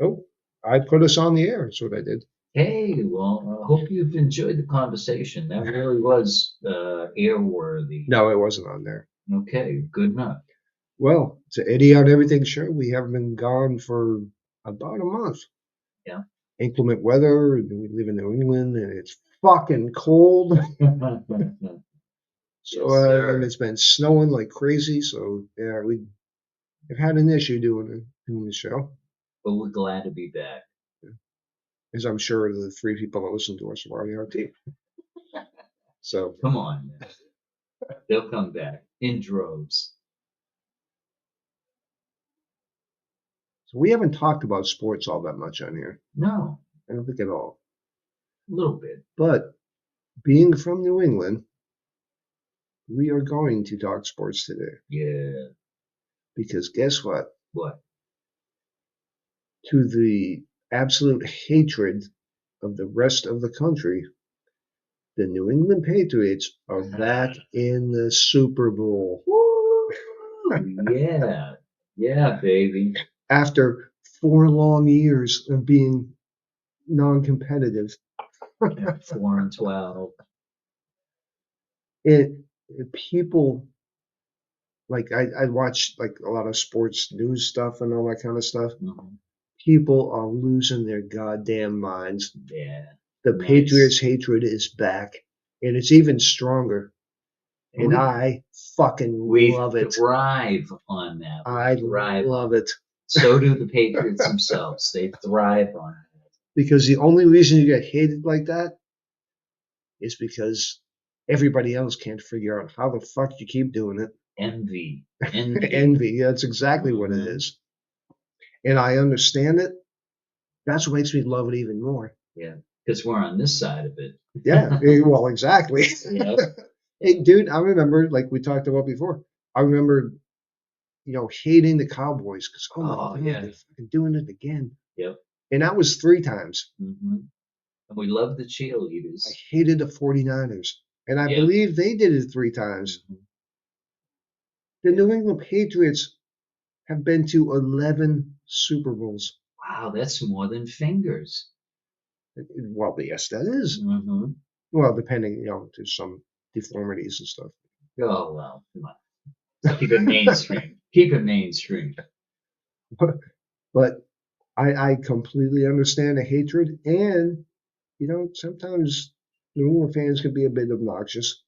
Oh, I put us on the air. That's what I did. Hey, well, I hope you've enjoyed the conversation. That really was airworthy. No, it wasn't on there. Okay, good enough. Well, it's an Eddie on Everything show. We haven't been gone for about a month. Yeah. Inclement weather. We live in New England and it's fucking cold. So, Yes, and sir. it's been snowing like crazy. So, yeah, we've had an issue doing the show, But we're glad to be back. as I'm sure the three people that listen to us are already on team. So, Come on, man. They'll come back in droves. so we haven't talked about sports all that much on here. No, I don't think at all. a little bit. But being from New England, we are going to talk sports today Yeah. because guess what? What? To the absolute hatred of the rest of the country, the New England Patriots are back in the Super Bowl Woo! Yeah. Yeah, baby. after 4 long years of being non-competitive. At 4-12. it, people like I watch like a lot of sports news stuff and all that kind of stuff. Mhm. People are losing their goddamn minds. Yeah. The Patriots Nice. hatred is back, and it's even stronger. And And we I fucking we love it. thrive on that. We I thrive on love it. it So do the Patriots themselves. They thrive on because the only reason you get hated like that is because everybody else can't figure out how the fuck you keep doing it. envy. Envy. Envy. That's exactly what it Hmm. is. And I understand it. That's what makes me love it even more. Yeah. Because we're on this side of it. Yeah, well, exactly. Yep. Hey, dude, I remember, like we talked about before, I remember, hating the Cowboys because, oh my Oh God, yeah. they're fucking doing it again. Yep. And that was 3 times. Hmm. And we love the I cheerleaders. hated the 49ers. And I Yeah. believe they did it 3 times. Hmm. The Yeah. New England Patriots have been to 11 Super Bowls. Wow, that's more than fingers. Well, yes, that is. Hmm. Well, depending, there's some deformities and stuff. Oh well, come on. Keep it mainstream. Keep it mainstream. But I completely understand the hatred. And, sometimes New England fans can be a bit obnoxious.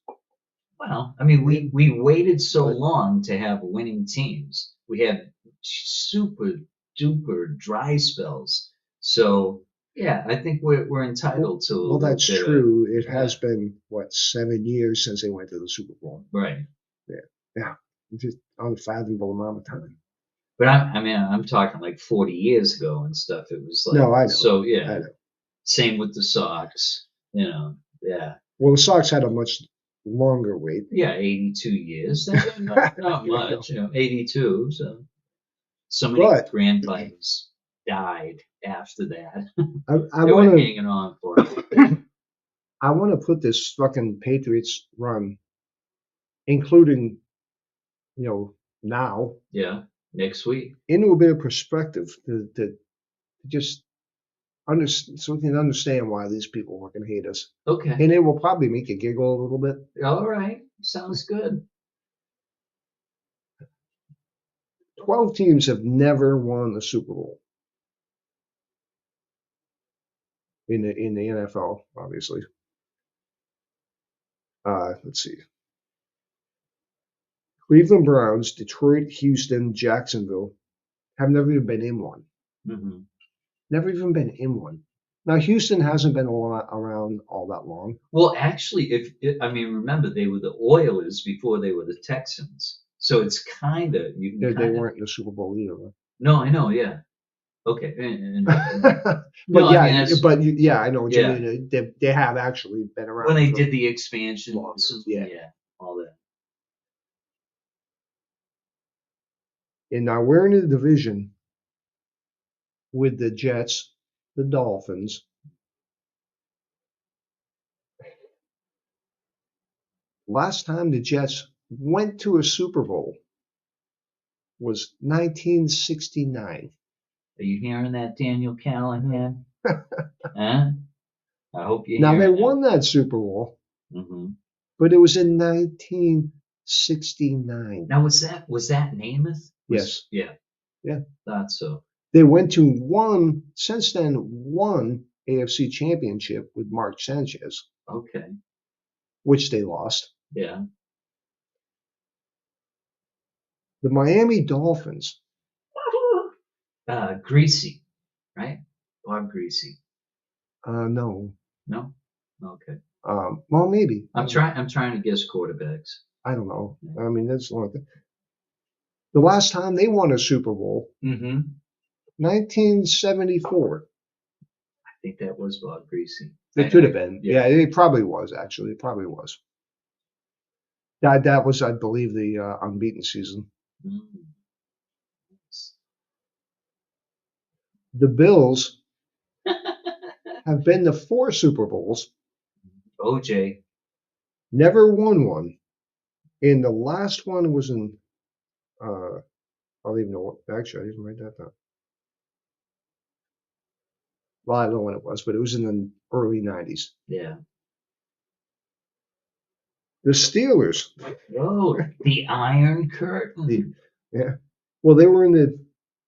Well, I mean, we And, we waited so but long to have winning teams. We had super duper dry spells. So yeah, I think we're well, entitled to a well, little that's bit of true. It has yeah, been, what, 7 years since they went to the Super Bowl. right. Yeah. Yeah. It's just unfathomable amount of time. But I mean, I'm talking like 40 years ago and stuff. It was like No, I know. so I yeah. know. Same with the Sox. Yeah, Well, the Sox had a much longer wait. yeah. 82 years. Not You know. much. 82. So many But grandfathers died after that. I They were want hanging on for it. to I want to put this fucking Patriots run, including now, Yeah, next week. into a bit of perspective to just understand, so we can understand why these people fucking hate us, Okay. and it will probably make you giggle a little bit. All right. Sounds good. 12 teams have never won the Super Bowl in the NFL, obviously. Let's see: Cleveland Browns, Detroit, Houston, Jacksonville have never even been in one. Hmm. Never even been in one. Now Houston hasn't been around all that long. Well, actually, I mean, remember they were the Oilers before they were the Texans, so it's kind of you can They kind of. weren't in the Super Bowl either. No, I know. Yeah. Okay. But No, I yeah, mean that's yeah, I know what you yeah. mean. They have actually been When around they for did the expansions longer. and Yeah. yeah, all that. And now we're in a division with the Jets, the Dolphins. Last time the Jets went to a Super Bowl was 1969. Are you hearing that, Daniel Callahan? Huh? I hope you Now hear they it. won that Super Bowl, Hmm. but it was in 1969. Now was that Namath? Yes. Yeah. Yeah. Thought so. They went to since then, one AFC championship with Mark Sanchez, Okay. which they lost. Yeah. The Miami Dolphins. Greasy, right? Bob Greasy. No. No. Okay. Well, maybe. I'm trying to guess quarterbacks. I don't know. I mean, that's the only thing. The last time they won a Super Bowl, Mm-hmm. 1974. I think that was Bob Greasy. It could have been. Yeah, it probably was, actually. It probably was. That was, I believe, the unbeaten season. Mm. The Bills have been to 4 Super Bowls, OJ. never won one. And the last one was in, I don't even know what, actually, I didn't write that down. Well, I don't know when it was, but it was in the early 90s. Yeah. The Steelers. Oh, the Iron Curtain. Yeah. Well, they were in the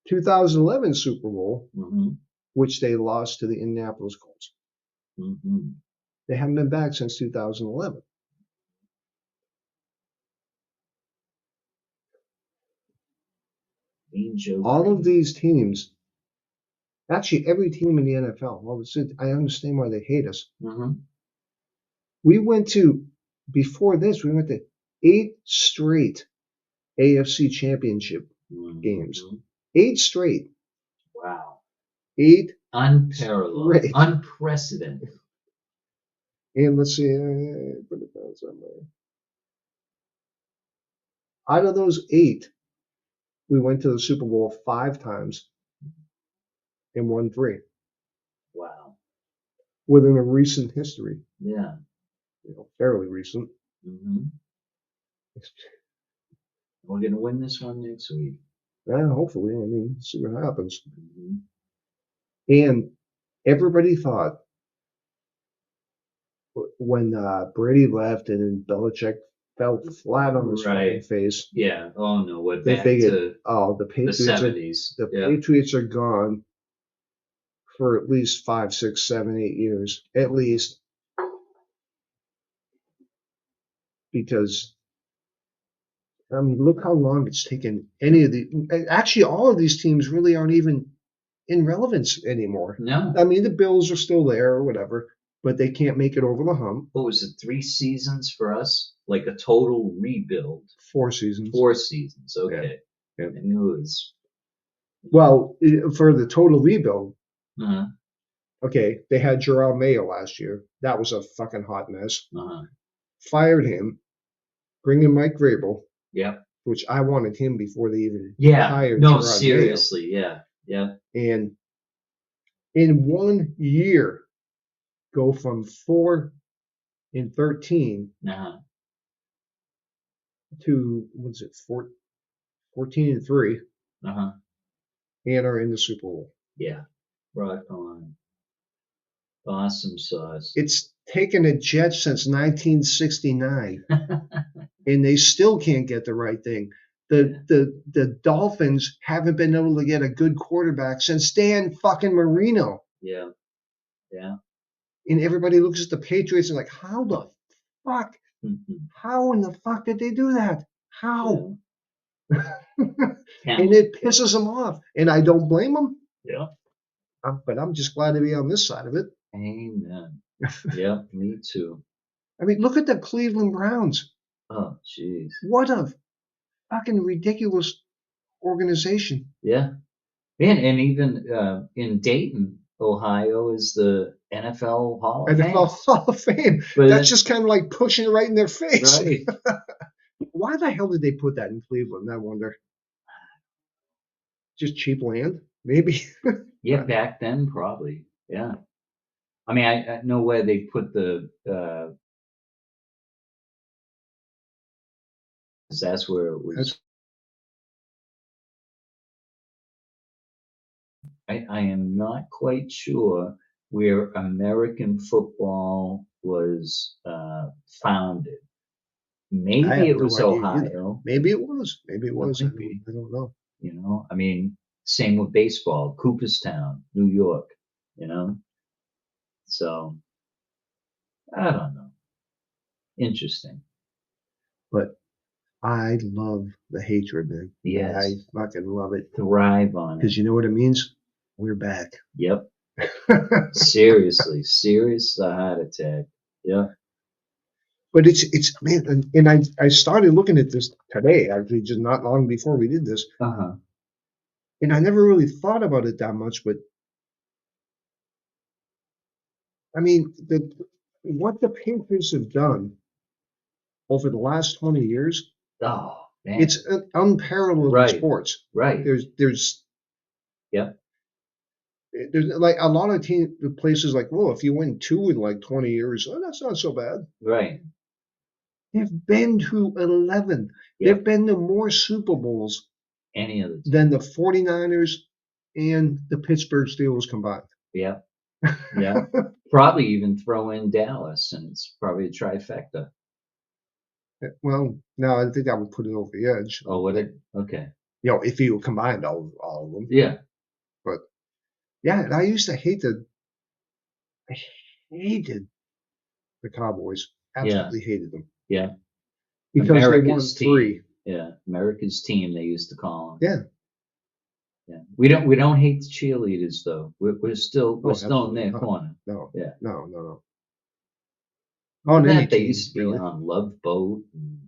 2011 Super Bowl, Mm-hmm. which they lost to the Indianapolis Colts. Mm-hmm. They haven't been back since 2011. All of these teams, actually every team in the NFL, I understand why they hate us. Mm-hmm. We went to, before this, we went to 8 straight AFC championship games. 8 straight. Wow. 8 unparalleled, straight. unprecedented. And let's see, put it down somewhere. Out of those 8, we went to the Super Bowl 5 times and won 3. Wow. Within a recent history. Yeah. Fairly recent. Mm-hmm. We're going to win this one next week. Yeah, hopefully. I mean, see what happens. Mm-hmm. And everybody thought when Brady left and then Belichick fell flat on his fucking face. Yeah. Oh no, we're They back figured, to the Patriots the 70s. The Patriots are gone for at least 5, 6, 7, 8 years, at least, because I mean, look how long it's taken any of the. Actually, all of these teams really aren't even in relevance anymore. No. I mean, the Bills are still there or whatever, but they can't make it over the hump. What was it? 3 seasons for us? Like a total rebuild. 4 seasons. 4 seasons. Okay. Yeah. I knew it was. Well, for the total rebuild, Uh-huh. okay, they had Jerome Mayo last year. That was a fucking hot mess. Uh-huh. Fired him, bring in Mike Vrabel. Yep. Which I wanted him before they even hired No, Gerard seriously, Mayo. Yeah. And in 1 year, go from 4 and 13 to, what's it, 14 and 3, and are in the Super Bowl. Yeah, rock on. Awesome sauce. It's taken a Jets since 1969, and they still can't get the right thing. The Dolphins haven't been able to get a good quarterback since Dan fucking Marino. Yeah. And everybody looks at the Patriots and like, how the fuck? How in the fuck did they do that? How? Yeah. And it pisses them off, and I don't blame them. Yeah. But I'm just glad to be on this side of it. Amen. Yeah, me too. I mean, look at the Cleveland Browns. Oh, jeez. What a fucking ridiculous organization. Yeah. Man, and even in Dayton, Ohio, is the NFL Hall of Fame. NFL Hall of Fame. But that's just kind of like pushing it right in their face. Right. Why the hell did they put that in Cleveland? I wonder. Just cheap land, maybe. Yeah, back then probably. Yeah. I mean, I know where they put the. That's where it was. I am not quite sure where American football was founded. I Maybe have it no was idea either. Ohio. Maybe it was. Maybe it That was. might be. I don't know. You know, I mean, same with baseball, Cooperstown, New York, you know? So, I don't know. Interesting. But I love the hatred, man. Yes. I fucking love it. Thrive on it. Because you know what it means? We're back. Yep. Seriously. Serious heart attack. Yeah. But it's man, and I started looking at this today, actually, just not long before we did this, Uh-huh. and I never really thought about it that much. But I mean, what the Patriots have done over the last 20 years, Oh, man. it's unparalleled in Right. sports. Right. Yep. There's like a lot of places like, well, if you win 2 in like 20 years, oh, that's not so bad. Right. They've been to 11. Yep. They've been to more Super Bowls Any of the team. than the 49ers and the Pittsburgh Steelers combined. Yeah. Yeah. Probably even throw in Dallas, and it's probably a trifecta. Well, no, I think that would put it over the edge. Oh, would it? Okay. You know, if you combined all of them. Yeah. But yeah, and I used to hate I hated the Cowboys. Absolutely hated them. Yeah. Because America's they won 3. team. Yeah. America's team, they used to call them. Yeah. Yeah. We don't hate the cheerleaders though. We're still in their not. corner. No. Yeah. No. On any that they team, used to be really. on Love Boat and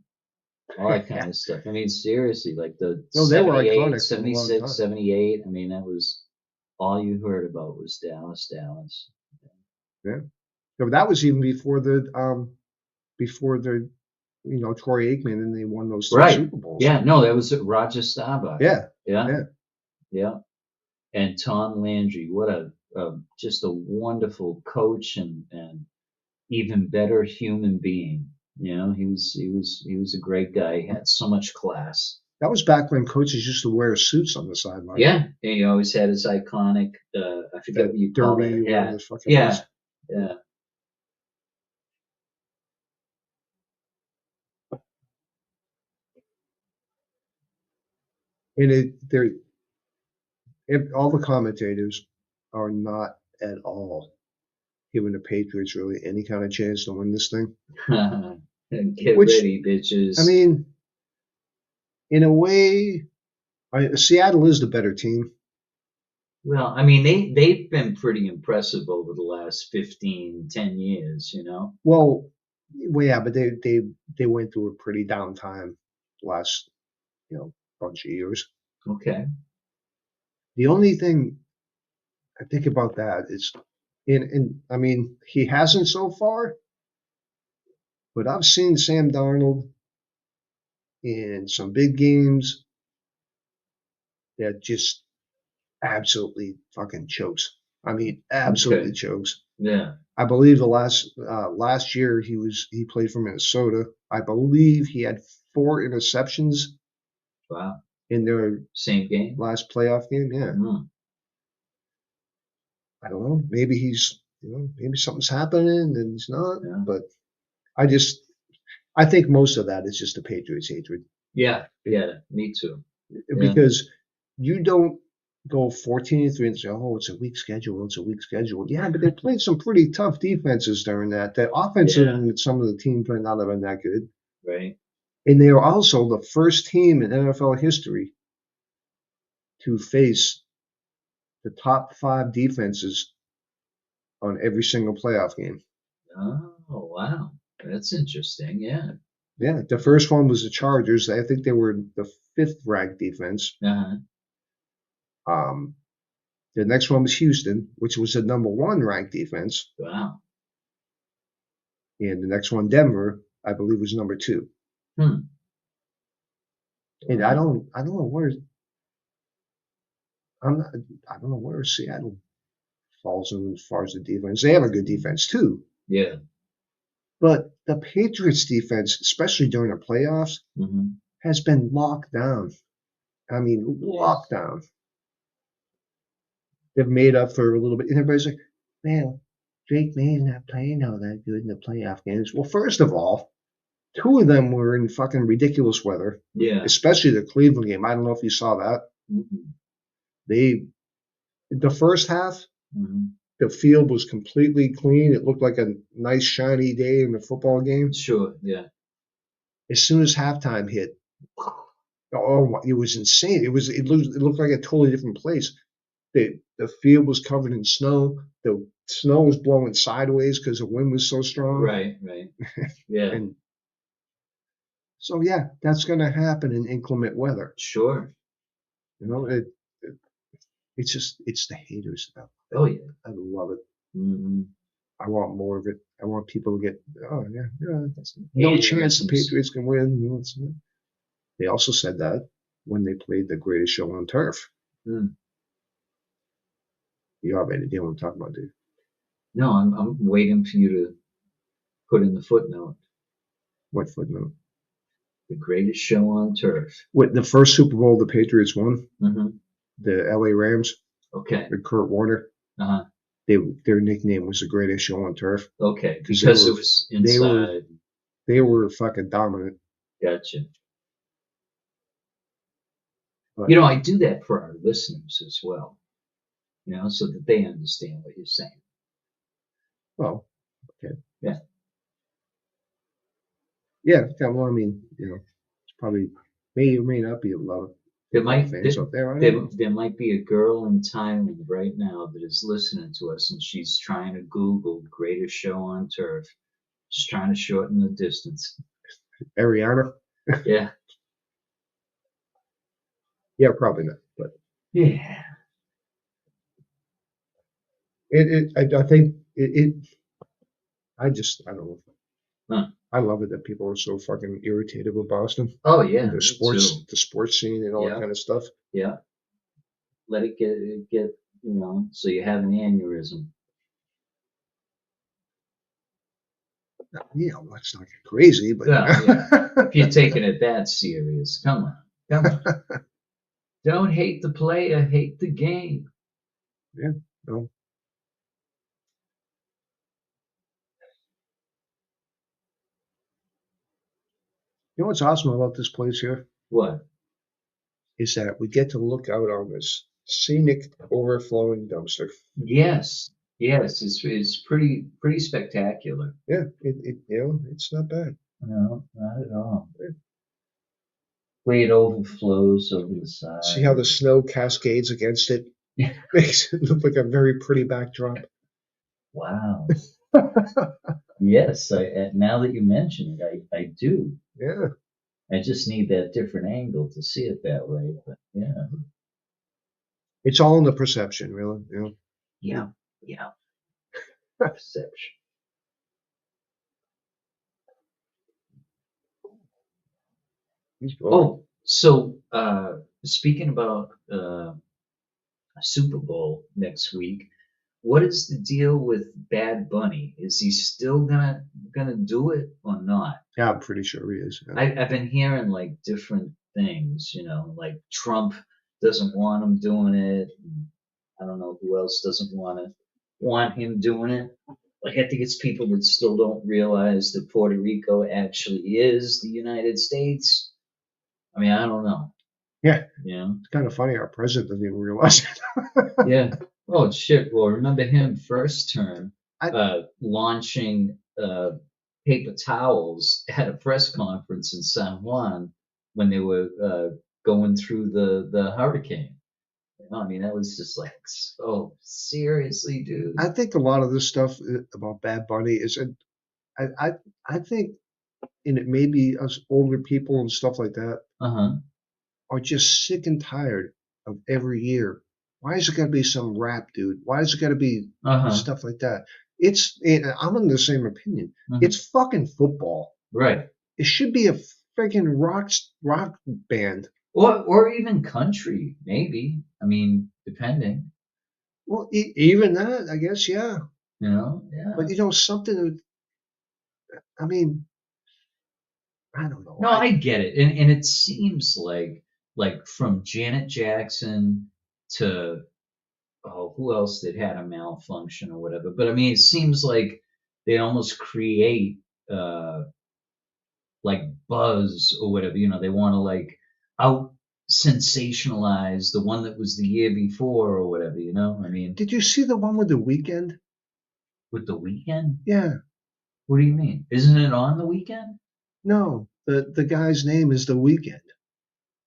all that kind of stuff. I mean, seriously, like the they were 78, iconic for a long 76, time. 78. I mean, that was all you heard about was Dallas. Yeah. No, that was even before the Troy Aikman and they won those 3 Right. Super Bowls. Yeah, no, that was Roger Staubach. Yeah. Yeah. And Tom Landry, what a just a wonderful coach and even better human being. You know, he was a great guy. He had so much class. That was back when coaches used to wear suits on the sideline. Yeah, and he always had his iconic. I forget what you call it. Yeah. And all the commentators are not at all giving the Patriots really any kind of chance to win this thing. Get ready, bitches. I mean, in a way, Seattle is the better team. Well, I mean, they've been pretty impressive over the last 10 years, you know? Well, yeah, but they went through a pretty down time last, bunch of years. Okay. The only thing I think about that is, I mean, he hasn't so far, but I've seen Sam Darnold in some big games that just absolutely fucking chokes. I mean, absolutely chokes. Yeah. I believe the last year he played for Minnesota. I believe he had 4 interceptions. Wow. In their same game, last playoff game. Yeah. Mm. I don't know. Maybe maybe something's happening and he's not. Yeah. But I think most of that is just the Patriots hatred. Yeah, me too. Because you don't go 14-3 and say, "Oh, it's a weak schedule. It's a weak schedule." Yeah, but they played some pretty tough defenses during that. The offensive and some of the teams might not have been that good. Right. And they are also the first team in NFL history to face the top 5 defenses on every single playoff game. Oh, wow. That's interesting. Yeah. Yeah. The first one was the Chargers. I think they were the 5th ranked defense. Uh-huh. The next one was Houston, which was the number 1 ranked defense. Wow. And the next one, Denver, I believe was number 2. And I don't know where I don't know where Seattle falls in as far as the defense. They have a good defense too. Yeah. But the Patriots defense, especially during the playoffs, has been locked down. I mean, locked down. they've made up for a little bit. And everybody's like, "Man, Drake May's not playing all that good in the playoff games." Well, first of all, two of them were in fucking ridiculous weather, Yeah. especially the Cleveland game. I don't know if you saw that. Mm-hmm. The first half, Mm-hmm. the field was completely clean. It looked like a nice shiny day in the football game. Sure. Yeah. As soon as halftime hit, oh, it was insane. It looked like a totally different place. The field was covered in snow. The snow was blowing sideways because the wind was so strong. Right. Right. Yeah. And so yeah, that's going to happen in inclement weather. Sure. You know, it's the haters stuff. Oh yeah. I love it. Mm-hmm. I want more of it. I want people to get, oh yeah, no chance the Patriots can win. They also said that when they played the greatest show on turf. Mm. You already know what I'm talking about, dude. No, I'm waiting for you to put in the footnote. What footnote? The greatest show on turf. What, the first Super Bowl the Patriots won? Mm-hmm. The LA Rams? Okay. With Kurt Warner? Uh-huh. Their nickname was the greatest show on turf. Okay, because it was inside. They were fucking dominant. Gotcha. But, you know, I do that for our listeners as well, you know, so that they understand what you're saying. Well, okay. Yeah. Yeah, well, I mean, you know, it's probably may or may not be a lot of fans out there. There might be a girl in Thailand right now that is listening to us, and she's trying to Google greatest show on turf, just trying to shorten the distance. Ariana? Yeah. Yeah, probably not, but yeah. I think I don't know. Huh. I love it that people are so fucking irritated with Boston. Oh yeah, the sports scene and all that kind of stuff. Yeah. Let it get you know, so you have an aneurysm. Yeah, let's not get crazy, but yeah. If you're taking it that serious, come on. Don't hate the player, hate the game. Yeah, no. You know what's awesome about this place here? What? Is that we get to look out on this scenic overflowing dumpster. Yes, it's pretty spectacular. Yeah, it's not bad. No, not at all. The way it overflows over the side. See how the snow cascades against it? Makes it look like a very pretty backdrop. Wow. Yes, now that you mention it, I do. Yeah. I just need that different angle to see it that way, but yeah. It's all in the perception, really. Yeah. Perception. Oh, so speaking about Super Bowl next week, what is the deal with Bad Bunny? Is he still gonna do it or not? Yeah, I'm pretty sure he is. Yeah. I've been hearing like different things, you know, like Trump doesn't want him doing it. I don't know who else doesn't want him doing it. Like I think it's people that still don't realize that Puerto Rico actually is the United States. I mean, I don't know. Yeah. Yeah. It's kind of funny. Our president doesn't even realize it. Yeah. Oh shit. Well, remember him first term launching paper towels at a press conference in San Juan when they were going through the hurricane. You know, I mean, that was just like, oh, seriously, dude. I think a lot of this stuff about Bad Bunny is, I think, and it may be us older people and stuff like that, are just sick and tired of every year. Why is it got to be some rap dude? Why is it got to be stuff like that? I'm in the same opinion. It's fucking football. Right. It should be a freaking rock band. Or even country, maybe. I mean, depending. Well, even that, I guess, yeah. You know, yeah. But something. I mean, I don't know. No, I get it, and it seems like from Janet Jackson to oh, who else that had a malfunction or whatever. But I mean, it seems like they almost create uh, like buzz or whatever. They want to like out sensationalize the one that was the year before or whatever. I mean, Did you see the one with the weekend? with the weekend. Yeah. What do you mean? Isn't it on the weekend? No, the guy's name is the Weekend,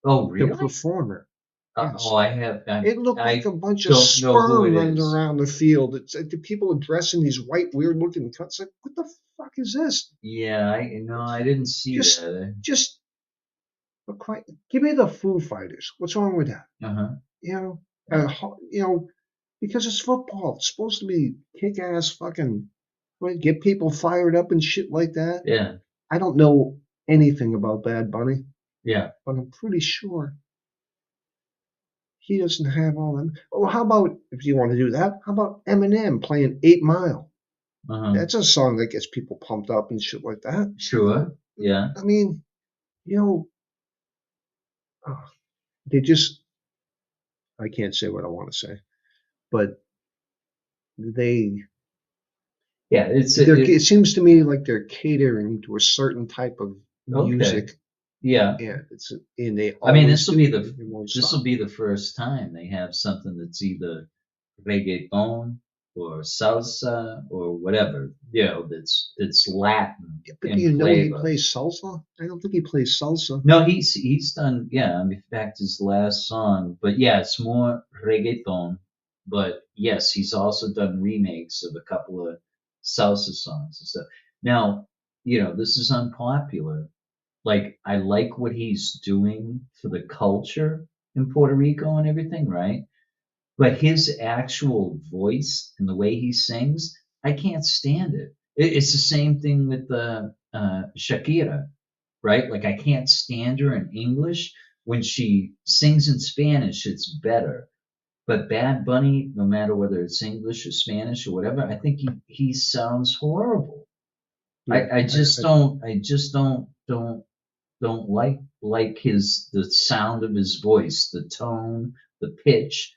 Oh, the really? performer. Oh, Yes. I have. It looked like I a bunch of don't know who sperm it running is. around the field. It's like the people are dressed in these white, weird-looking cuts. Like, what the fuck is this? Yeah, I no, I didn't see Just, that. just, quite, give me the Foo Fighters. What's wrong with that? Uh-huh. You know, because it's football. It's supposed to be kick-ass fucking, right, get people fired up and shit like that. Yeah, I don't know anything about Bad Bunny, yeah. but I'm pretty sure he doesn't have all them. Oh, how about if you want to do that? How about Eminem playing 8 Mile? Uh-huh. That's a song that gets people pumped up and shit like that. Sure. Yeah. I mean, you know, uh, they just, I can't say what I want to say, but they, Yeah, it seems to me like they're catering to a certain type of okay. music. Yeah. Yeah, and they I mean, always do. They won't this will stop. be the first time they have something that's either reggaeton or salsa or whatever, that's Latin Yeah, but do in you know he flavor. plays salsa? I don't think he plays salsa. No, he's done, yeah. I mean, in fact, his last song, but yeah, it's more reggaeton. But yes, he's also done remakes of a couple of salsa songs and stuff. Now, this is unpopular. Like, I like what he's doing for the culture in Puerto Rico and everything, right? But his actual voice and the way he sings, I can't stand it. It's the same thing with the Shakira, right? Like I can't stand her in English. When she sings in Spanish, it's better. But Bad Bunny, no matter whether it's English or Spanish or whatever, I think he sounds horrible. Yeah, I just don't like the sound of his voice, the tone, the pitch.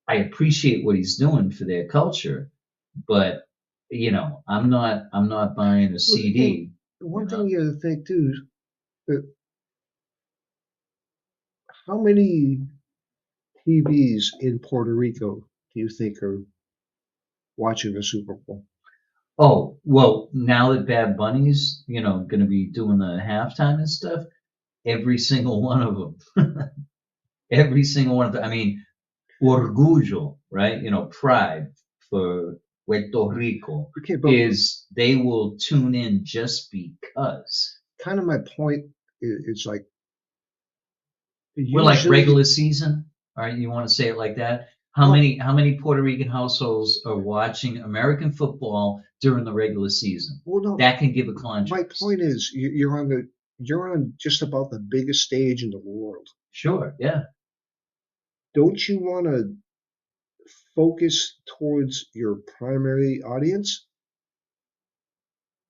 I appreciate what he's doing for their culture, but I'm not buying a well, and CD. You one thing know, you got to think too is that how many TVs in Puerto Rico do you think are watching the Super Bowl? oh well, now that Bad Bunny's going to be doing the halftime and stuff, every single one of them, every single one of them. I mean, orgullo, right? Pride for Puerto Rico Okay, but is they will tune in just because. kind of my point is like We're like usually, regular season, all right? You want to say it like that? How well, many how many Puerto Rican households are watching American football during the regular season? well, no. That can give a My contrast. point is you're on just about the biggest stage in the world. Sure, yeah. Don't you want to focus towards your primary audience?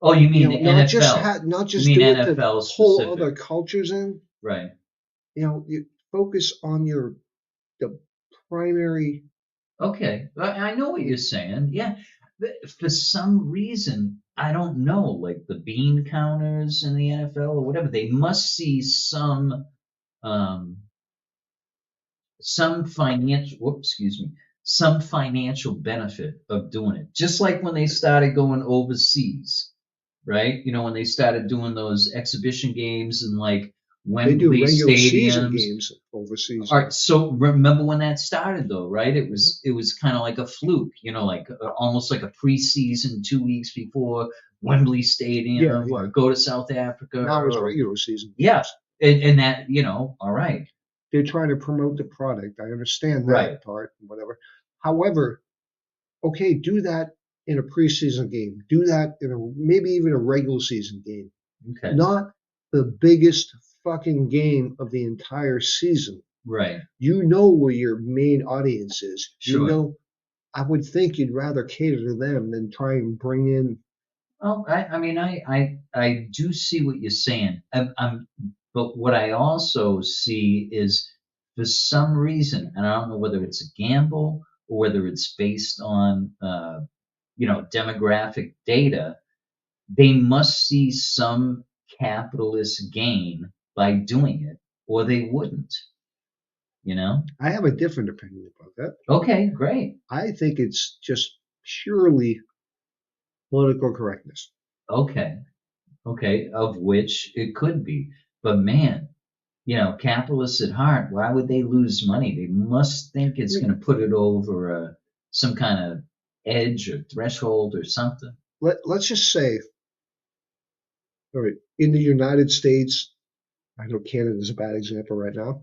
Oh, you mean the NFL? Not You just mean do it to NFL pull other specific, cultures in. right? You focus on the primary. Okay, I know what you're saying. Yeah, for some reason, I don't know, like the bean counters in the NFL or whatever, they must see um, some financial, whoops, excuse me, some financial benefit of doing it. Just like when they started going overseas, right? When they started doing those exhibition games and like They do Wembley regular season stadiums. games overseas. All right, so remember when that started though, right? It was kind of like a fluke, like almost like a preseason 2 weeks before Wembley Yeah, Stadium, yeah. or go to South Africa, Now it's or regular season yeah, games. and that all right, They're trying to promote the product. I understand right, that part, whatever. However, okay, do that in a preseason game. Do that in maybe even a regular season game. okay, Not the biggest fucking game of the entire season. right, You know where your main audience is. sure. I would think you'd rather cater to them than try and bring in. Well, I mean, I do see what you're saying. But what I also see is for some reason, and I don't know whether it's a gamble or whether it's based on, demographic data, they must see some capitalist gain by doing it, or they wouldn't, you know? I have a different opinion about that. Okay, great. I think it's just purely political correctness. Okay, okay, of which it could be. But man, capitalists at heart, why would they lose money? They must think it's going to put it over some kind of edge or threshold or something. Let's just say, all right, in the United States, I know Canada is a bad example right now.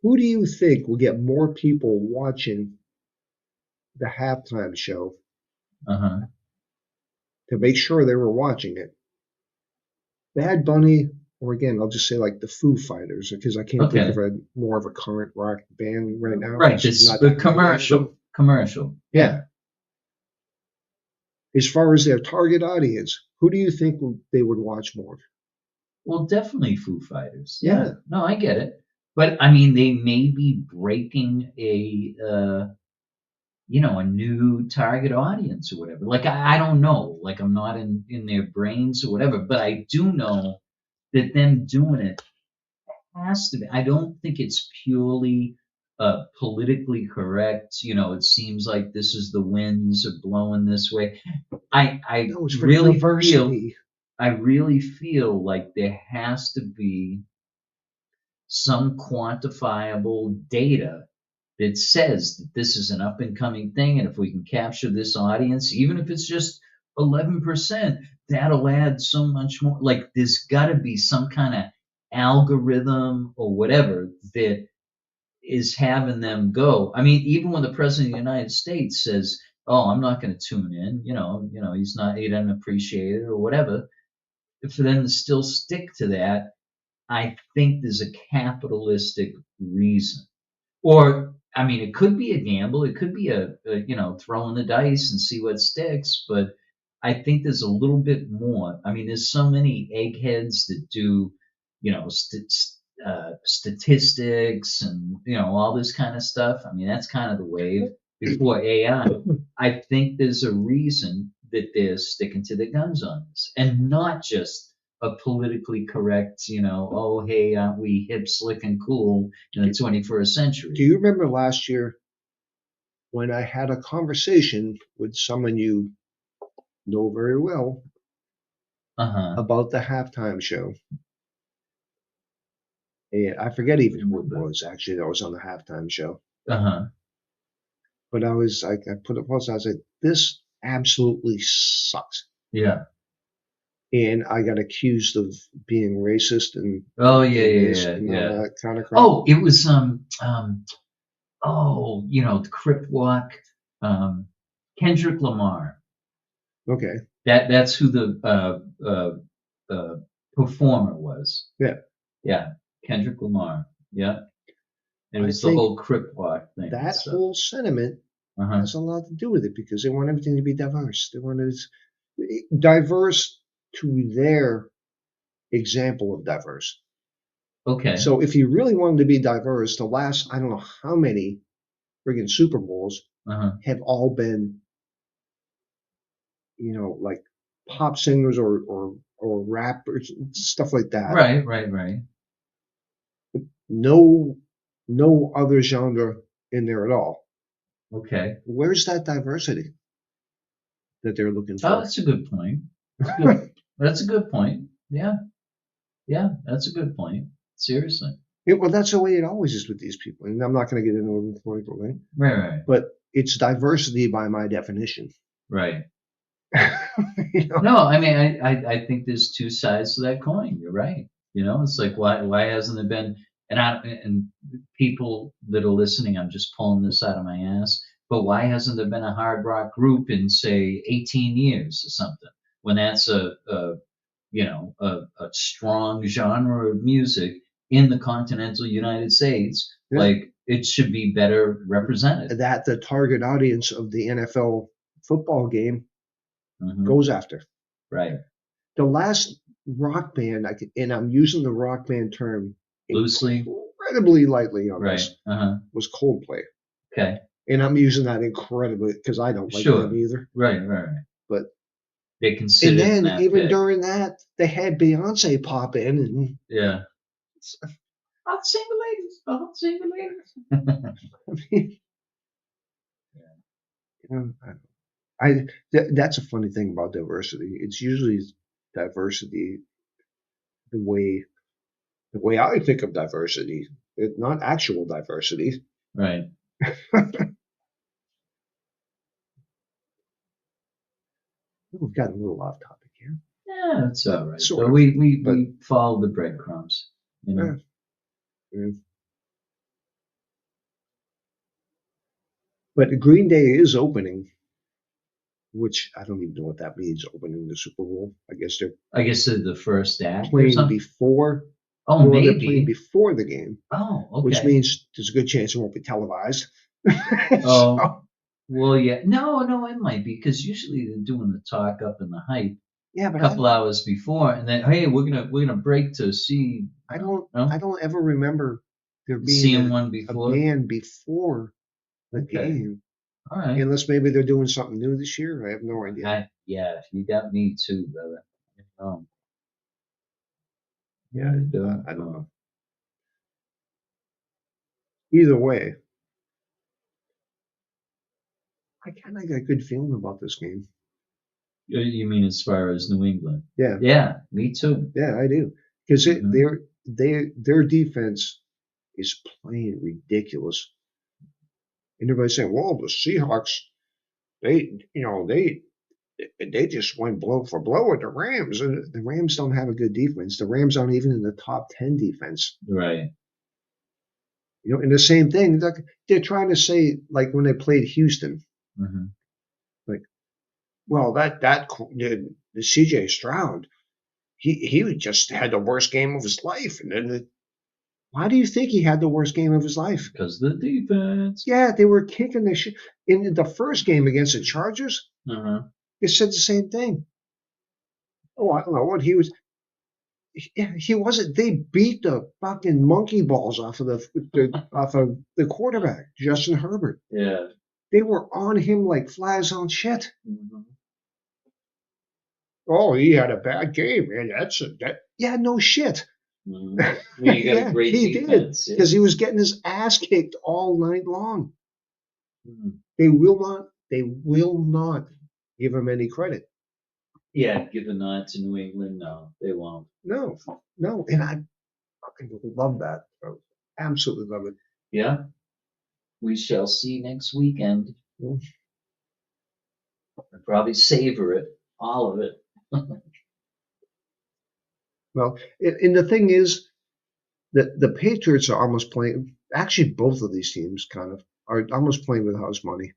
Who do you think will get more people watching the halftime show Uh-huh. to make sure they were watching it? Bad Bunny, or again, I'll just say like the Foo Fighters, because I can't think Okay. of a more of a current rock band right now. Right, it's not the that big. commercial. Yeah. As far as their target audience, who do you think they would watch more? Well, definitely Foo Fighters. Yeah. No, I get it. But I mean, they may be breaking a new target audience or whatever. Like I don't know. Like I'm not in their brains or whatever. But I do know that them doing it has to be. I don't think it's purely politically correct. It seems like this is the winds are blowing this way. I No, it's for really diversity. I really feel like there has to be some quantifiable data that says that this is an up and coming thing, and if we can capture this audience, even if it's just 11%, that'll add so much more. Like there's got to be some kind of algorithm or whatever that is having them go. I mean, even when the president of the United States says, "Oh, I'm not going to tune in," he doesn't appreciate it or whatever. For them to still stick to that, I think there's a capitalistic reason. Or, I mean, it could be a gamble. It could be throwing the dice and see what sticks. But I think there's a little bit more. I mean, there's so many eggheads that do, statistics and, all this kind of stuff. I mean, that's kind of the wave before AI. I think there's a reason that they're sticking to the guns on this and not just a politically correct, oh, hey, aren't we hip, slick, and cool in the 21st century? Do you remember last year when I had a conversation with someone you know very well about the halftime show? And I forget even who it was actually that was on the halftime show. But I put a post. I said, "This absolutely sucks." Yeah. And I got accused of being racist and yeah. all that kind of crap. Oh, it was the Crip Walk, Kendrick Lamar. Okay. That's who the performer was. Yeah. Yeah, Kendrick Lamar. Yeah. And it was the whole Crip Walk thing. That whole sentiment has a lot to do with it because they want everything to be diverse. They want it diverse to their example of diverse. Okay. So if you really wanted to be diverse, the last I don't know how many friggin' Super Bowls have all been, like pop singers or rappers, stuff like that. Right. No other genre in there at all. Okay. Where's that diversity that they're looking for? Oh, that's a good point. That's a good point. Yeah, that's a good point. Seriously. Well, that's the way it always is with these people, and I'm not going to get into a political thing. Right. But it's diversity by my definition. Right. No, I mean, I think there's two sides to that coin. You're right. It's like why hasn't there been and people that are listening, I'm just pulling this out of my ass. But why hasn't there been a hard rock group in say 18 years or something when that's a strong genre of music in the continental United States? Yeah. Like it should be better represented. That the target audience of the NFL football game goes after. Right. The last rock band, and I'm using the rock band term loosely, incredibly lightly on Right. this Uh-huh. was Coldplay. Okay. And I'm using that incredibly because I don't like Sure. them either. Right. But They and considered in then that even pick. during that, they had Beyonce pop in, and Yeah. I'll sing the ladies. I'll sing the ladies. I mean, you know, that's a funny thing about diversity. It's usually diversity the way I think of diversity. It's not actual diversity. Right. We've got a little off topic here. Yeah, it's all right. Sort But of, we followed the breadcrumbs. You know. Yeah. But Green Day is opening, which I don't even know what that means. Opening the Super Bowl. I guess they're I guess the first act or playing something. before. Oh, Well, they're playing maybe. before the game, Oh, which okay. means there's a good chance it won't be televised. Oh, So, well, yeah. No, it might be because usually they're doing the talk up and the hype yeah, a but couple hours before, and then hey, we're gonna break to see. I No, don't ever remember there being seeing one a before. band before the Okay. game, All right. unless maybe they're doing something new this year. I have no idea. Yeah, you got me too, brother. Oh, Yeah, don't I don't know. Either way, I kind of got a good feeling about this game. You mean as far as New England? Yeah, Yeah, me too. yeah, I do, because Mhm. their defense is playing ridiculous. And everybody's saying, "Well, the Seahawks, they just went blow for blow with the Rams, and the Rams don't have a good defense. The Rams aren't even in the top 10 defense. Right. And the same thing, they're trying to say, like when they played Houston, Hmm. like, well, the CJ Stroud, he just had the worst game of his life. And then, why do you think he had the worst game of his life? Because the defense. Yeah, they were kicking the shit. In the first game against the Chargers, Uh-huh. they said the same thing. Oh, I don't know what he was. He wasn't. They beat the fucking monkey balls off of the quarterback, Justin Herbert. Yeah. They were on him like flies on shit. Hmm. Oh, he had a bad game, man. Yeah, no shit. Hmm. When you got a Yeah, great he did defense. Yeah. because he was getting his ass kicked all night long. Mhm. They will not give him any credit. Yeah, give a nod to New England. No, they won't. No, no, and I fucking love that. I absolutely love it. Yeah, we shall see next weekend. Well, I'll probably savor it, all of it. and the thing is that the Patriots are almost playing. Actually, both of these teams kind of are almost playing with house money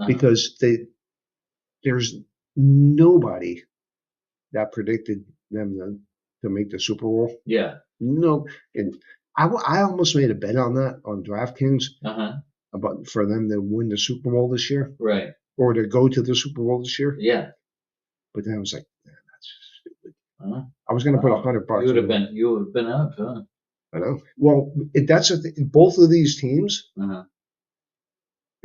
because there's nobody that predicted them to make the Super Bowl. Yeah. No, and I almost made a bet on that on DraftKings about for them to win the Super Bowl this year Right. or to go to the Super Bowl this year. Yeah. But then I was like, man, that's stupid. Huh? I was going to put $100. You would have been up, huh? I know. Well, that's both of these teams that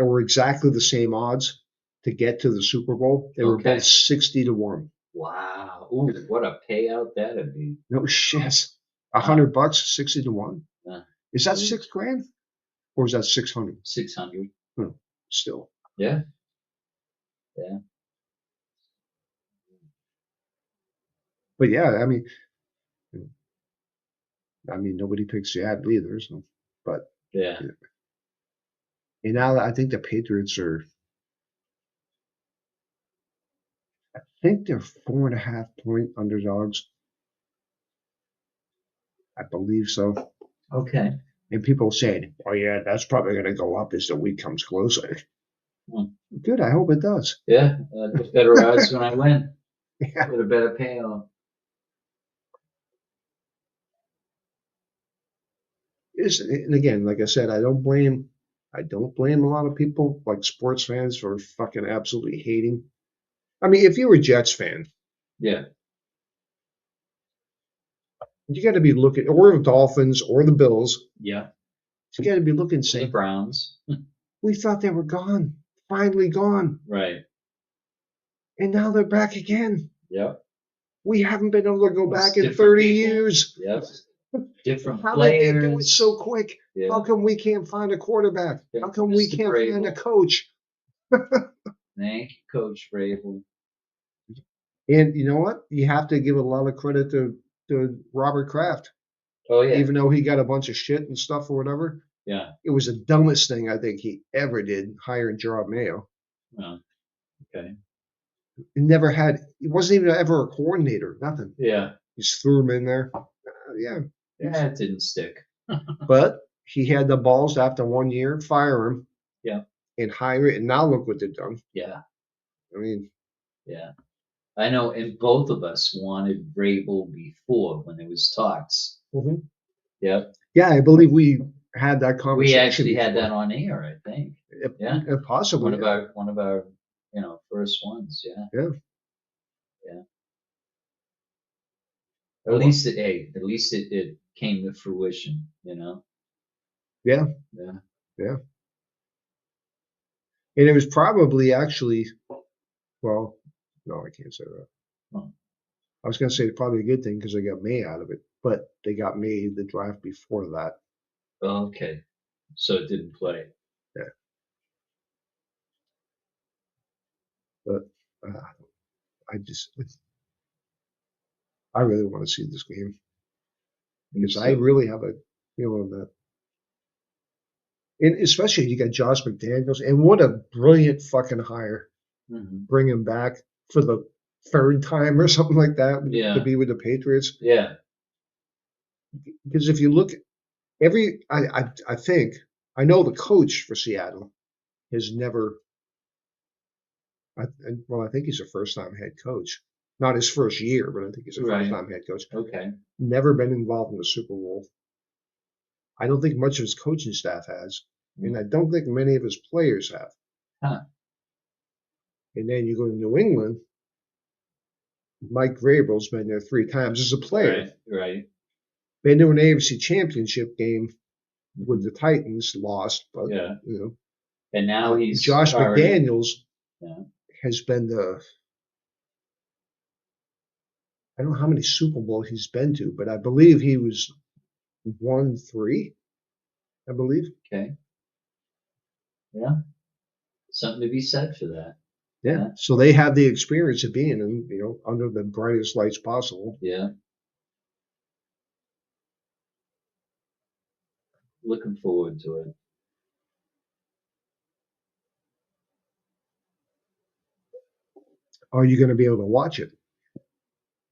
were exactly the same odds to get to the Super Bowl. They were both 60-1. Wow. Ooh, what a payout that'd be. No shit. $100, 60-1. Is that $6,000 or is that 600? 600. Still. Yeah. Yeah. But yeah, I mean, nobody picks Seattle either. So, but yeah. And now I think the Patriots are. I think they're 4.5-point underdogs. I believe so. Okay. And people saying, "Oh yeah, that's probably going to go up as the week comes closer." Good. I hope it does. Yeah, the better odds when I went. Yeah. With a better payout. And again, like I said, I don't blame a lot of people, like sports fans, for fucking absolutely hating. I mean, if you're a Jets fan, yeah, You got to be looking, or the Dolphins, or the Bills. Yeah. You got to be looking, The saying, Browns. we thought they were gone, finally gone, Right. and now they're back again. Yep. We haven't been able to go It's back in different 30 people. years. Yep. Different How did they do it players. so quick? Yeah. How come we can't find a quarterback? How come we Mr. can't find a Vrabel. coach? Thank you, Coach Vrabel. And you know what? You have to give a lot of credit to Robert Kraft. Oh yeah. Even though he got a bunch of shit and stuff or whatever, Yeah. it was the dumbest thing I think he ever did, hiring Gerard Mayo. Oh, okay. He wasn't even ever a coordinator, nothing. Yeah. He just threw him in there. Yeah. Yeah, it didn't stick. But he had the balls after 1 year, fire him. Yeah. And hire it. And now look what they've done. Yeah. I mean, Yeah. I know, and both of us wanted Vrabel before when there was talks. Yep. yeah, I believe we had that We conversation. actually had before. that on air, I think. Yeah. Possibly. One of our first ones, yeah. Yeah. Yeah. Or at least it came to fruition, Yeah. Yeah. Yeah. And it was probably actually, well, no, I can't say that. Oh. I was going to say it's probably a good thing because they got May out of it, but they got May the draft before that. Okay. So it didn't play. Yeah. But I really want to see this game because I really have a feeling that, and especially you got Josh McDaniels, and what a brilliant fucking hire. Bring him back for the third time or something like that to be with the Patriots. Yeah. Because if you look, I think I know the coach for Seattle has never. I think he's a first-time head coach. Not his first year, but I think he's a first-time head coach. Okay. Never been involved in the Super Bowl. I don't think much of his coaching staff has, and I don't think many of his players have. Huh. And then you go to New England. Mike Vrabel's been there 3 times as a player. Right. Been to an AFC Championship game with the Titans, lost, but And now he's Josh McDaniels Yeah. has been I don't know how many Super Bowls he's been to, but I believe he was won 3. I believe. Okay. Yeah. Something to be said for that. Yeah. So they have the experience of being in, under the brightest lights possible. Yeah. Looking forward to it. Are you going to be able to watch it?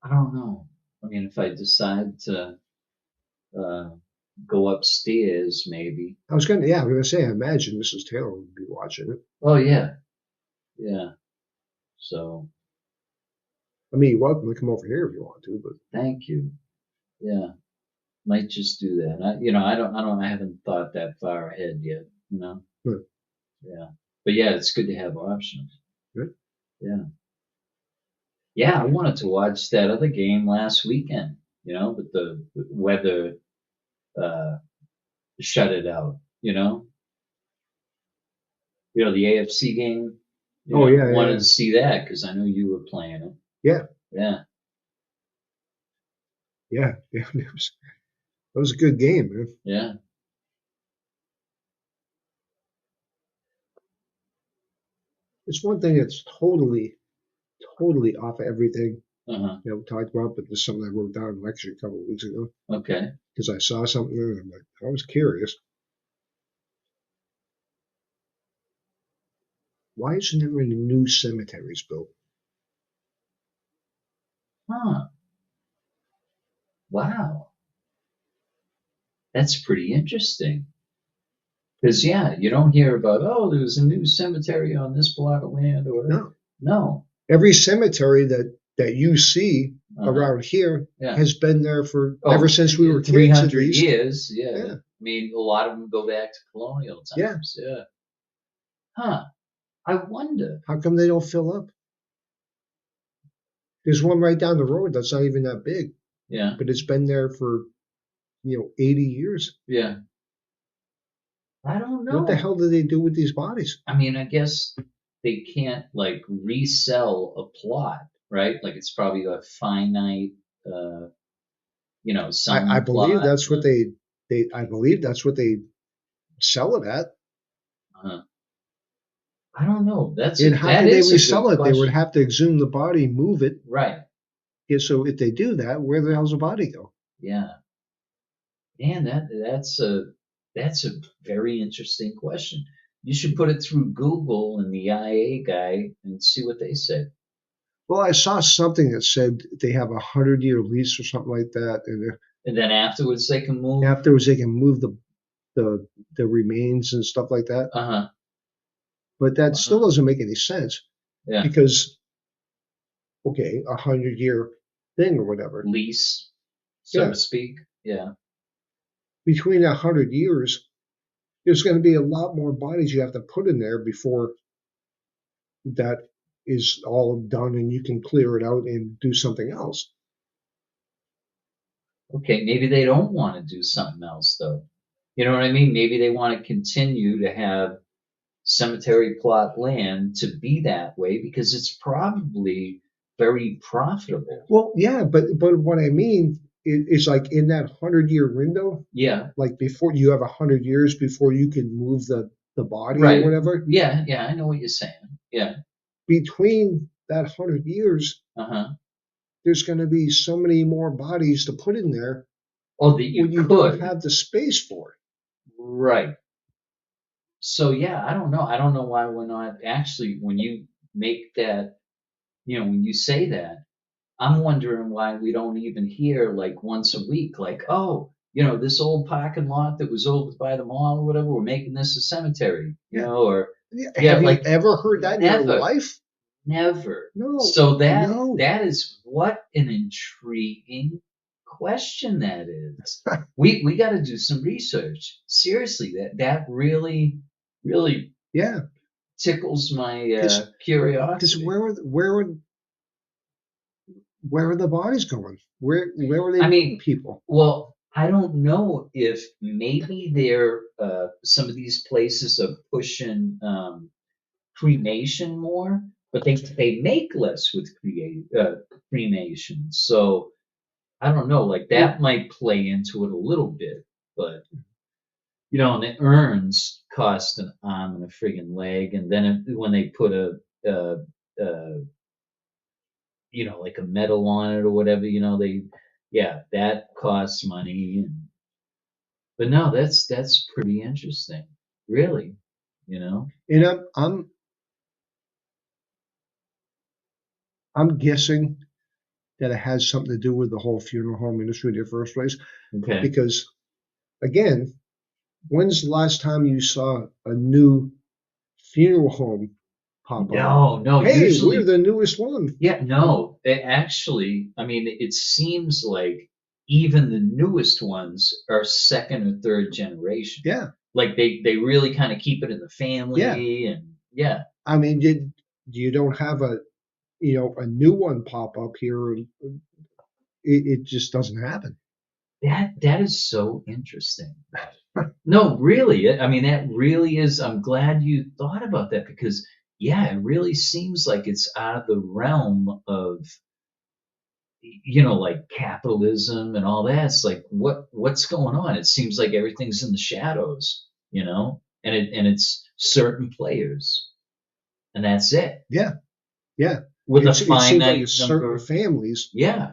I don't know. I mean, if I decide to go upstairs, maybe. I was going to say, I imagine Mrs. Taylor would be watching it. Oh yeah. Yeah. So. I mean, you're welcome to come over here if you want to, but. Thank you. Yeah. Might just do that. I haven't thought that far ahead yet, Good. Yeah. But yeah, it's good to have options. Good. Yeah. Yeah, I wanted to watch that other game last weekend, but the weather shut it out, The AFC game. I wanted to see that because I knew you were playing it. Yeah. Yeah. Yeah. It was a good game, man. Yeah. It's one thing that's totally off of everything. Uh-huh. Talked about, but there's something I wrote down in a lecture a couple of weeks ago. Okay. Because I saw something and I'm like, I was curious. Why isn't there any new cemeteries built? Huh. Wow. That's pretty interesting. Because, you don't hear about, there's a new cemetery on this block of land or whatever. No. Every cemetery that you see around here has been there for ever since we were kids. 300 years. Yeah. I mean, a lot of them go back to colonial times. Yeah. Huh. I wonder. How come they don't fill up? There's one right down the road that's not even that big. Yeah. but it's been there for 80 years. Yeah. I don't What the know. hell do they do with these bodies? I mean, I guess they can't like resell a plot, right? Like it's probably a finite, uh, I selling believe plot. that's what they I believe that's what they sell it at. Uh, I don't know. And how That could they is a good resell it? They would question. have to exhume the body, move it. Right. Yeah, so if they do that, where the hell's the body go? Yeah. Man, that's a very interesting question. You should put it through Google and the IA guy and see what they say. Well, I saw something that said they have 100-year lease or something like that, and And then afterwards they can move. afterwards they can move the the remains and stuff like that. Uh-huh. But that still Wow. doesn't make any sense Yeah. because okay, 100-year thing or whatever. Lease, so Yeah, to speak. Yeah. between 100 years, there's going to be a lot more bodies you have to put in there before that is all done and you can clear it out and do something else. Okay, maybe they don't want to do something else though. You know what I mean? Maybe they want to continue to have cemetery plot land to be that way because it's probably very profitable. Well, yeah, but what I mean is like in that 100-year window, Yeah, like before you have 100 years before you can move the body or right. whatever. Yeah, yeah, I know what you're saying. Yeah. Between that 100 years, Uh-huh. there's going to be so many more bodies to put in there Oh, that when you you don't could. have the space for it. Right. So yeah, I don't know. I don't know why we're not actually when you make that, when you say that, I'm wondering why we don't even hear like once a week, like, oh, this old parking lot that was over by the mall or whatever, we're making this a cemetery, Yeah. or Yeah. yeah, Have you like ever heard that in your never, life? never. No, So that no. that is what an intriguing question that is. We got to do some research. Seriously, that really, really Yeah, tickles my because curiosity. where are the bodies going? Where are they I moving mean, people? well, I don't know if maybe they're some of these places are pushing cremation more, but they make less with cremation. So I don't know, like Well, that might play into it a little bit, but and the urns cost an arm and a friggin' leg, and then when they put a, a like a metal on it or whatever, yeah, that costs money. But no, that's pretty interesting, really. You know? and I'm guessing that it has something to do with the whole funeral home industry in the first place. Okay. Because again, when's the last time you saw a new funeral home pop up? No, Hey, we're usually, the newest one. yeah, no. Actually, I mean, it seems like even the newest ones are second or third generation. Yeah, Like they really kind of keep it in the yeah. family, and yeah, I mean, you don't have a new one pop up here. It just doesn't happen. that is so interesting. No, really. I mean, that really is. I'm glad you thought about that because, yeah, it really seems like it's out of the realm of, like capitalism and all that. It's like, what's going on? It seems like everything's in the shadows, and it's certain players, and that's it Yeah, yeah. with a It seems like finite it's certain number. families Yeah,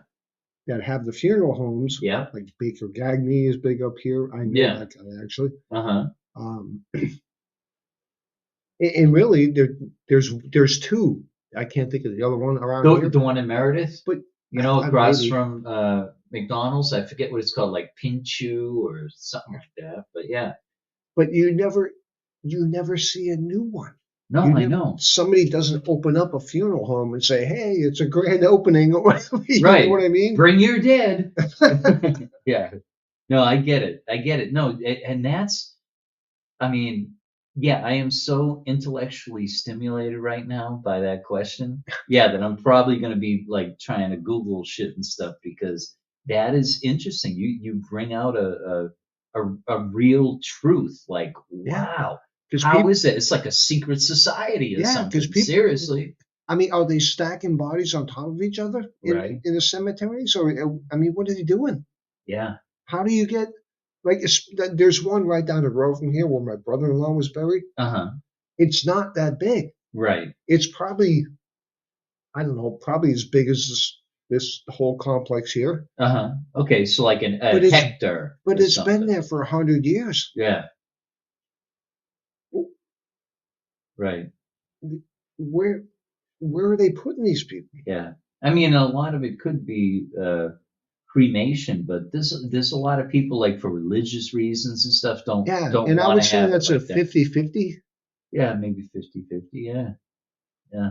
that have the funeral homes, yeah, like Baker Gagney is big up here. I know yeah. that guy actually. Uh-huh. Um, and really, there's two. I can't think of the other one around The here, one in Meredith, but across maybe. from McDonald's. I forget what it's called, like Pinchu or something like that. But yeah, But you never see a new one. no, You I never know. somebody doesn't open up a funeral home and say, "Hey, it's a grand opening," or whatever. You know Right. what I mean? Bring your dead. Yeah. No, I get it. I get it. No, and that's, I mean, yeah, I am so intellectually stimulated right now by that question. Yeah, that I'm probably going to be like trying to Google shit and stuff because that is interesting. You bring out a real truth. Like, Yeah, wow, because how people, is it? It's like a secret society or yeah, because something. people. Seriously, I mean, are they stacking bodies on top of each other right? in the cemeteries, or I mean, what are they doing? Yeah. How do you get like? There's one right down the road from here where my brother-in-law was buried. Uh-huh. It's not that big. Right. It's probably, I don't know, probably as big as this whole complex here. Uh-huh. Okay, so like a But it's hectare but or it's been something. there for 100 years. Yeah. Right. Where where are they putting these people? Yeah. I mean, a lot of it could be cremation, but there's a lot of people like for religious reasons and stuff Yeah, don't and I want would to say have it that's a like that. 50-50. Yeah, maybe 50-50. Yeah. Yeah.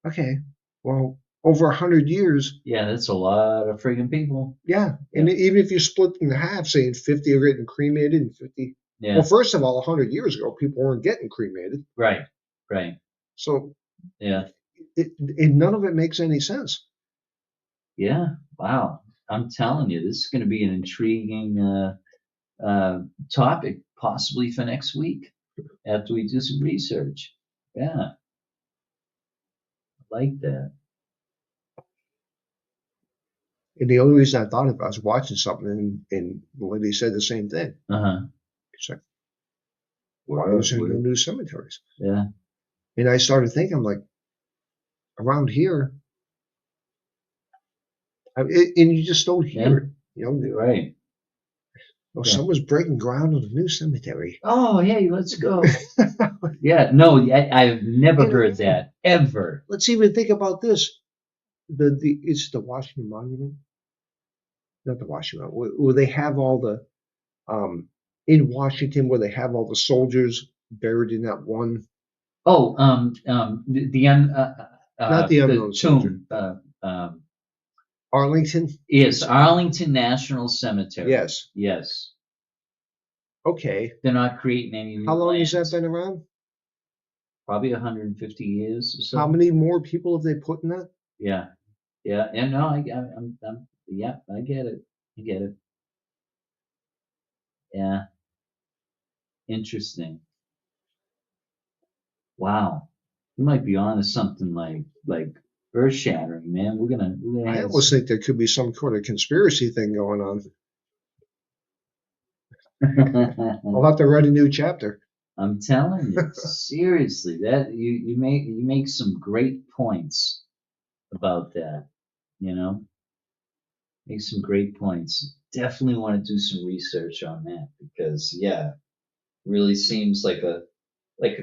Okay, well, over 100 years, Yeah, that's a lot of friggin' people. yeah. Yeah. And even if you split in half, saying 50 are getting cremated and 50, well, Yeah. first of all, 100 years ago, people weren't getting cremated, Right. Right. so Yeah. none of it makes any sense. Yeah. Wow. I'm telling you, this is going to be an intriguing topic, possibly for next week after we do some research. Yeah, I like that. And the only reason I thought of it, I was watching something, and the lady said the same thing. Uh-huh. It's like, why is there no Word. new cemeteries? Yeah. And I started thinking, I'm like, around here, and you just don't Yeah. hear it. You're right. Oh, Yeah. someone's breaking ground on a new cemetery. Oh, hey, let's go. Yeah. No, I've never And heard again, that ever. let's even think about this. It's the Washington Monument, not the Washington, where they have all the um in Washington where they have all the soldiers buried in that one, Oh, not the the unknown soldier, tomb. Arlington. Yes, Arlington National Cemetery. Yes. Yes, Okay. they're not creating any How new long has that lands. been around? Probably 150 years or How so. many more people have they put in that? Yeah, yeah, and no, yeah, I get it. I get it. Yeah, interesting. Wow, you might be on to something like earth shattering, man. We're gonna I have almost think there could be some kind of conspiracy thing going on. I'll have to write a new chapter. I'm telling you, seriously, that you make some great points about that. You know, make some great points. Definitely want to do some research on that because yeah, really seems like a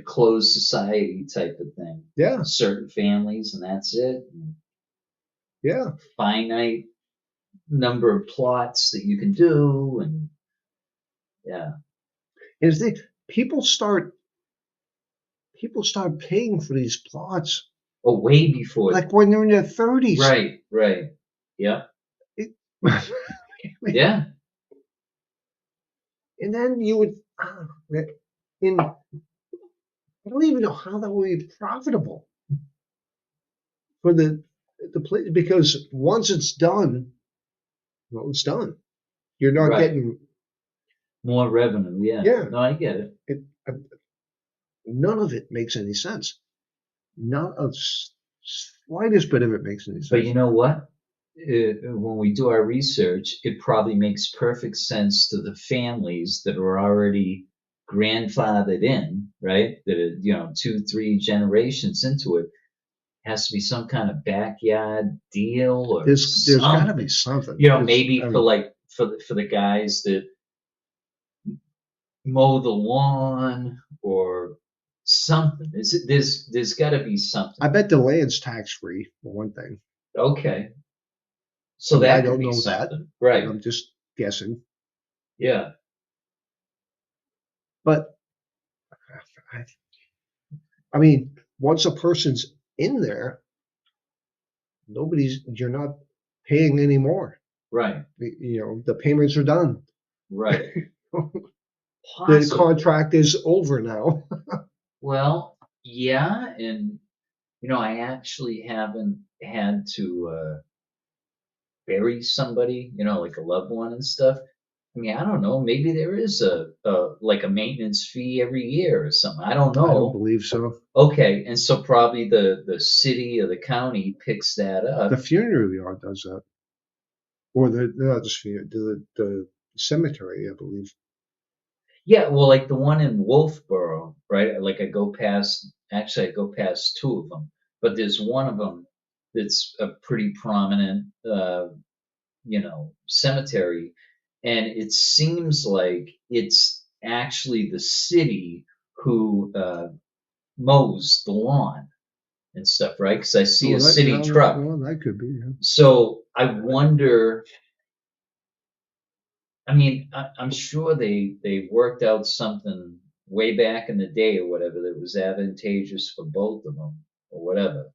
closed society type of thing. Yeah, Certain families and that's it. And yeah. finite number of plots that you can do and yeah. And the thing, people start paying for these plots Oh, way before. like when they're in their 30s. Right, right. Yeah, It, yeah, and then you would, in I don't even know how that would be profitable for the place, because once it's done, well, it's done. You're not right. getting, More revenue. Yeah. yeah. No, I get it. It, none of it makes any sense. Not a slightest bit of it makes any But sense. you know what? When we do our research, it probably makes perfect sense to the families that are already grandfathered in, right? That are, 2, 3 generations into it. Has to be some kind of backyard deal or There's got to be something. something. Maybe I for mean, like for the guys that mow the lawn or something. There's got to be something. I bet the land's tax free for one thing. Okay, I so mean, I that could don't be know that. something, right? I'm just guessing. Yeah, But I, I mean, once a person's in there, you're not paying anymore. right, The payments are done. right. The Possibly. contract is over now. Well, yeah, and I actually haven't had to bury somebody, like a loved one and stuff. I mean, I don't know. Maybe there is like a maintenance fee every year or something. I don't I don't know. believe so. Okay, and so probably the city or the county picks that up. The funeral yard does that, or not the funeral, the cemetery, I believe. Yeah, well, like the one in Wolfboro, right? Like actually, I go past two of them, but there's one of them that's a pretty prominent, cemetery, and it seems like it's actually the city who mows the lawn and stuff, right? Because I see a city truck. Well, that could be. Yeah. So I wonder. I mean, I'm sure they worked out something way back in the day or whatever that was advantageous for both of them or whatever.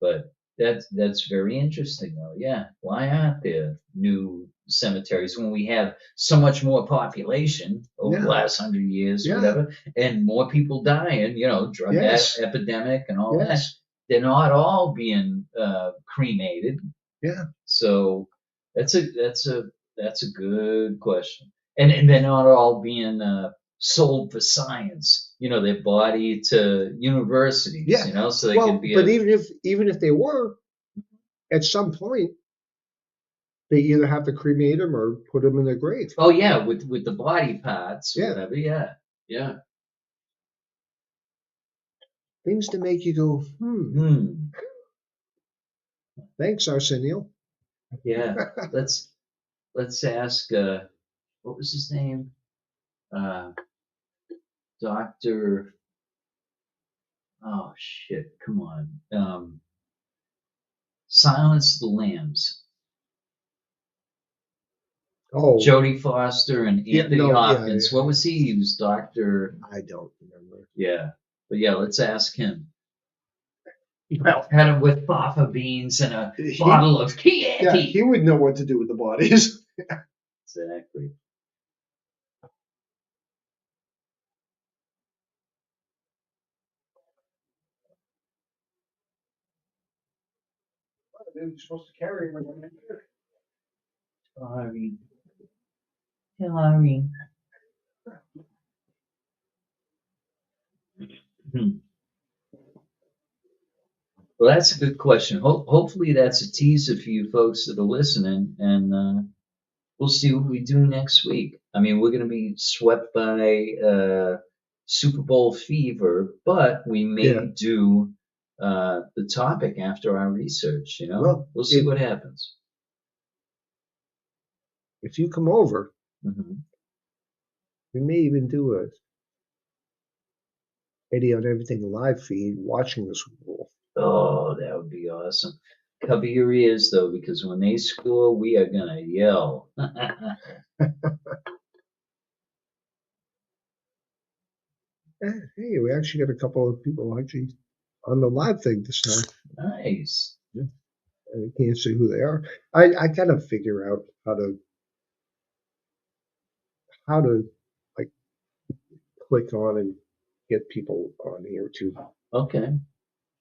But that's very interesting though. Yeah, why aren't there new cemeteries when we have so much more population over the Yeah. last 100 years, Yeah. whatever, and more people dying, drug Yes. epidemic and all that. Yes. They're not all being cremated. Yeah. So that's a good question. And they're not all being sold for science. Their body to universities. Yeah. So they Well, can be. but even if they were, at some point, they either have to cremate them or put them in a grave. Oh yeah, with the body parts or Yeah. whatever. Yeah, yeah. Things to make you go, Thanks, Arsenio. Yeah. let's ask. What was his name? Doctor. Oh shit! Come on. Silence the Lambs. Oh, Jodie Foster and Anthony Hopkins. Yeah. What was he? He was Doctor. I don't remember. Yeah, but yeah, let's ask him. Well, Had him with fava beans and a bottle of Chianti. Yeah, he would know what to do with the bodies. Exactly. They're supposed to carry him. Sorry. Well, that's a good question. Hopefully, that's a teaser for you folks that are listening, and we'll see what we do next week. I mean, we're going to be swept by Super Bowl fever, but we may do the topic after our research. Well, we'll see what happens. If you come over, we may even do a Eddie on Everything live feed watching the Super Bowl. Oh, that would be awesome. Cover your ears though, because when they score, we are gonna yell. Hey, we actually got a couple of people actually on the live thing this time. Nice. Yeah. I can't see who they are. I gotta figure out how to like click on and get people on here too. Okay.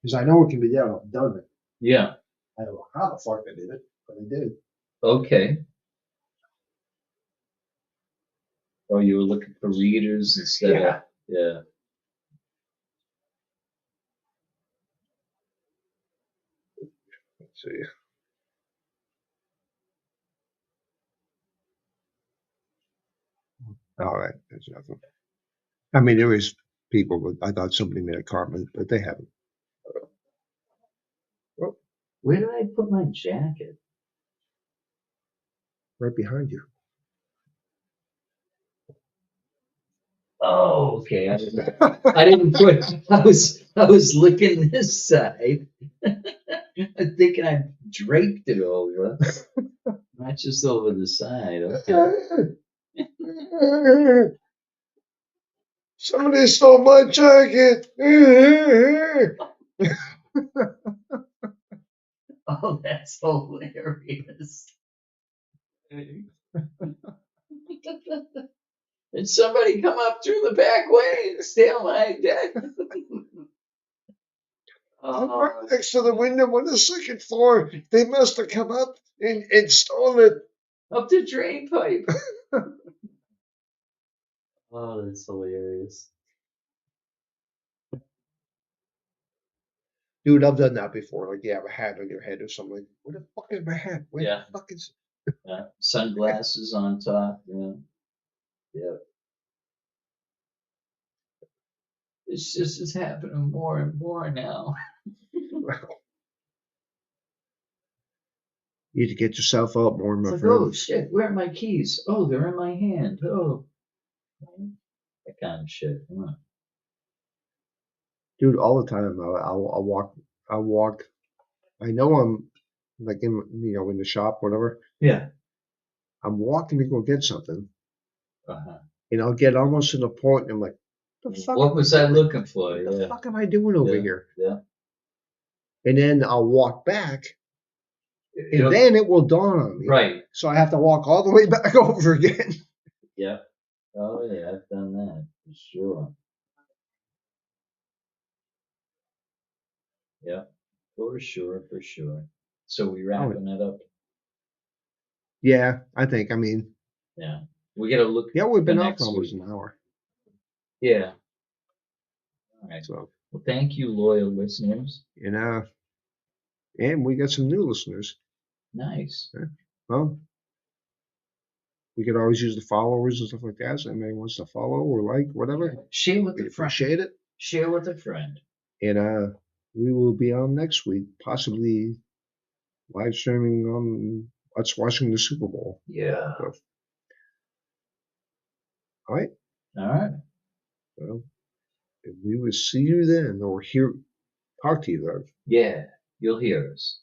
Because I know it can be done. I've done it. Yeah. I don't know how the fuck I did it, but I did. Okay. Oh, you were looking for readers instead of yeah. Let's see. All right, there's nothing. I mean, there is people, but I thought somebody made a comment, but they haven't. Well, where did I put my jacket? Right behind you. Oh, okay. I didn't put. I was looking this side. I'm thinking I draped it over, not just over the side. Okay. Somebody stole my jacket. Oh, that's hilarious. And somebody come up through the back way and steal my jacket. I'm right next to the window on the second floor. They must have come up and stole it. Up the drain pipe. Oh, that's hilarious. Dude, I've done that before. Like, you have a hat on your head or something. Like, where the fuck is my hat? Where Yeah. the fuck is? Yeah. Sunglasses on top. Yeah. Yeah. It's just it's happening more and more now. You need to get yourself out more, It's my like, friend. oh shit, where are my keys? Oh, they're in my hand. Oh, that kind of shit. Huh. Dude, all the time. I'll walk. I'll walk. I know I'm like in the shop, whatever. Yeah. I'm walking to go get something, Uh-huh. and I'll get almost to the point, and I'm like, "The fuck? What was I looking for? What the Yeah. fuck am I doing over Yeah. here?" Yeah. And then I'll walk back, and It'll- then it will dawn on me. Right. So I have to walk all the way back over again. Yeah. Oh yeah, I've done that for sure. Yeah. For sure. For sure. So we wrapping it up. Yeah, I think. I mean, Yeah. We got to look. yeah, we've for been up next almost week. an hour. Yeah. All right. So, Well, thank you, loyal listeners. and we got some new listeners. Nice. Well, we could always use the followers and stuff like that. So anybody wants to follow or like whatever, Share with we a friend. appreciate it. Share with a friend. And we will be on next week, possibly live streaming on us watching the Super Bowl. Yeah. So, all right. All right. Well, we will see you then, or talk to you then. Yeah. You'll hear us.